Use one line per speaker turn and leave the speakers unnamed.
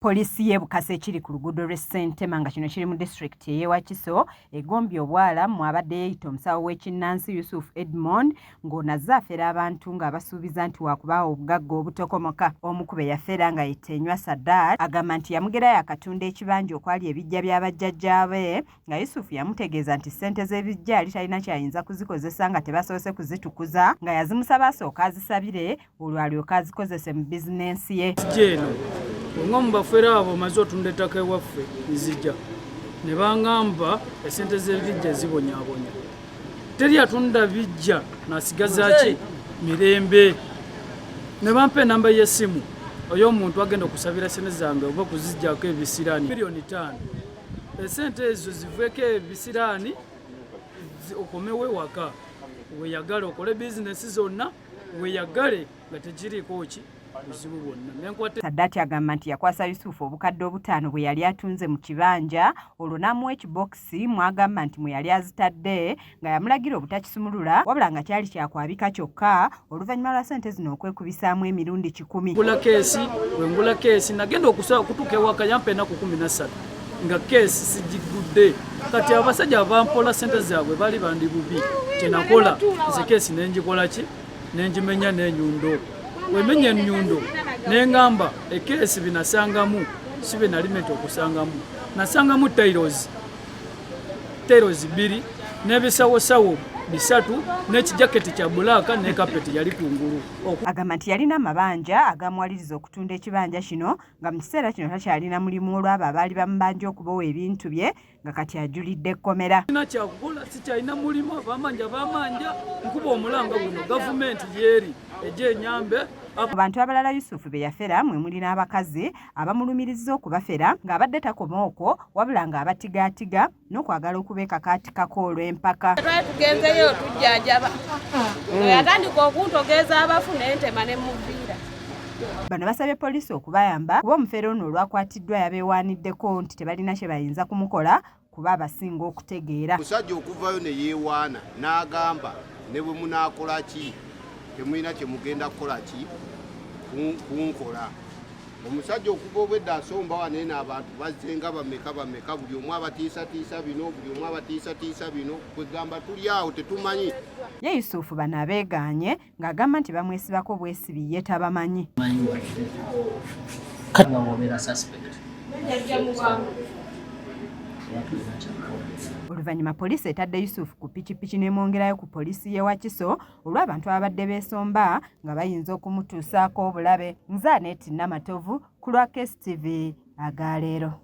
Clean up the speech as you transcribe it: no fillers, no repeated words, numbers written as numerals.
Polisi y'e Bukasa ekiri ku luguudo lw'e Ssentema nga kino kiri mu district y'e Wakiso egombye obwalamu abadde yeeyita omusawo w'ekinnansi Yusuf Edmond ng'ono azze afera abantu ng'abasuubiza nti waakubaawo obugagga obutokomoka. Omu ku be yafera nga Yettenywa Sadat agamba nti yamugerayo akatunda ekibanja okwali ebiggya bya bajjajjaabe nga Yusuf yamutegeeza nti ssente z'ebiggya yali talina kyayinza kuzikozesa nga tebasoose kuzitukuza nga yazimusaba asooka azisabire olwo alyoka azikozese mu bizinensi ye.
Ng'omu bafeera abo maze otunda ettaka ewaffe nzija ne bangamba esente z'ebiggya zibonyaabonya. Teri atunda biggya n'asigaza ki mirembe. Ne bampa enamba y'essimu ey'omuntu agenda okusabira sente zange oba okuziggyako ebisiraani miliyoni 5. Esente ezo ziveeko ebisiraani okomewo ewaka weeyagale okole bizinesi zonna weeyagale nga tekiriiko ki buzibu bwonna.
Sadat agamba nti yakwasa Yusufu obukadde 5 bwe yali atunze mu kibanja olwo n'amuwa ekibokisi mwagamba nti mwe yali azitadde nga yamulagira obutakisumulula wabula nga kyali kyakwabika kyokka oluvannyuma lwa ssente zino okwekubisaamu emirundi 10.
Ngula keesi nagenda okutuuka ewaka yampa ennaku 13 nga keesi sigigudde kati abasajja abampola ssente zaabwe bali bandi bubi kyenakola nze keesi nenjikola ki nenjimenya n'enyundo. Wemenya ennyundo n'engamba ekeesi binasangamu si be nalimenti okusangamu nasangamu tailozi 2 n'ebisawosawo 3 n'ekijaketi kya bulaaka ne kapeti yali kungulu.
Agamba nti yalina amabanja agamuwaliriza okutunda ekibanja kino nga mu kiseera kino takyalina mulimu olw'abo abaali bamubanja okubowa ebintu bye nga kati ajulidde ekkomera.
Sina kyakukola sikyalina mulimu abamanja nkuba omulanga guno gavumenti yeeri ejja enyambe.
Abantu abalala Yusufu be yafera mwe muli n'abakazi abamulumiriza okubafera ng'abadde takoma okwo wabula ng'abatigaatiga n'okwagala okubeekakaatikako olw'empaka.
Tugenzeyo tujjanjaba yatandika okuntogeeza abafu n'entema ne muviira.
Bano basabye poliisi okubayamba kuba omufere ono olwakwatiddwa yabeewaaniddeko nti tebalina kye bayinza kumukola kuba abasinga okutegeera.
Omusajja okuvayo ne yeewaana n'agamba ne bwe munaakola ki temulina kye mugenda kukola ki kunkola. Omusajja okuva obwedda asomba waneena abantu bazzenga bameka buli omu abatiisatiisa bino buli omu abatiisatiisa bino kwegamba tuli awo tetumanyi.
Ye Yusufu bano abeegaanye ng'agamba nti bamwesibako bwesibi ye tabamanyi. Oluvannyuma poliisi etadde Yusufu ku pikipiki n'emwongerayo ku poliisi y'e Wakiso olw'abantu ababadde beesomba nga bayinza okumutuusaako obulabe. Nze Anet Namatovu ku lwa KSTV Agaleero.